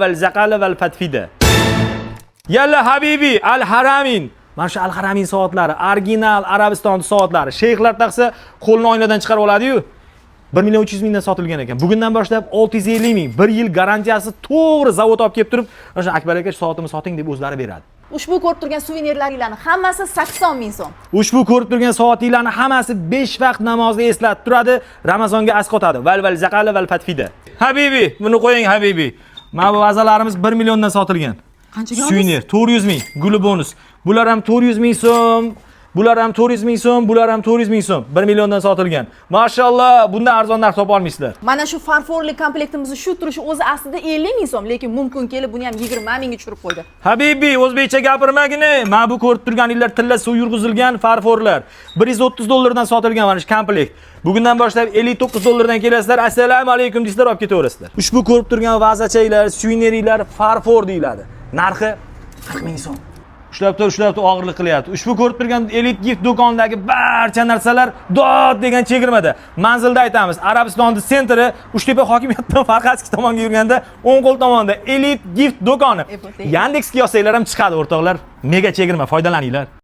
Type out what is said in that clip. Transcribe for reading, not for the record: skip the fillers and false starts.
val zaqala val fatfida. Yalla habibi al haramin. Mana shu al haramin soatlari, original Arabiston soatlari. Sheyxlar taqsa qo'lni oynadan chiqarib oladi-yu. 1.300.000 mingdan sotilgan ekan. Bugundan boshlab 650 ming, 1 yil garantiyasi to'g'ri zavod olib kelib turib, o'sha Akbar aka soatini soting deb o'zlari beradi. Ushbu ko'rib turgan suvenirlaringlarning hammasi 80 ming so'm. Ushbu ko'rib turgan soatinglarning hammasi 5 vaqt namozni eslatib turadi, Ramazonga asqotadi. Val zaqala val fatfida. Habibi, buni qo'ying habibi. Mana bu vazalarimiz 1 milliondan sotilgan. Qanchaga Suvenir 400 ming, guli bonus. Bular ham 400 ming so'm. Bular ham 400 ming so'm, bular ham 400 ming so'm. 1 milliondan sotilgan. Mashalloh, bundan arzon narx topa olmaysizlar. Mana shu farforli komplektimizni shu turishi o'zi aslida 50 ming so'm, lekin mumkin kelib buni ham 20 mingga tushirib qo'ydi. Habibi, o'zbekcha gapirmagin. Mana bu ko'rib turganinglar tilla suv yurg'izilgan farforlar. 130 dollardan sotilgan mana shu komplekt. Bugundan boshlab 59 dollardan kelasizlar. Assalomu alaykum deysizlar, olib ketaverasizlar. Ushbu ko'rib turgan vazachaylar, suvenirlar farfor deyiladi. Narxi 40 ming so'm. Ushlab tur og'irlik qilyapti. Ushbu ko'rib turgan Elite Gift do'konidagi barcha narsalar dod degan chegirmada. Manzilda aytamiz, Arabistonning sentri Uchtepa hokimiyatidan Farqatskiy tomonga yurganda o'ng qo'l tomonda Elite Gift do'koni. Yandexga yozsanglar ham chiqadi o'rtoqlar. Mega chegirma, foydalaninglar.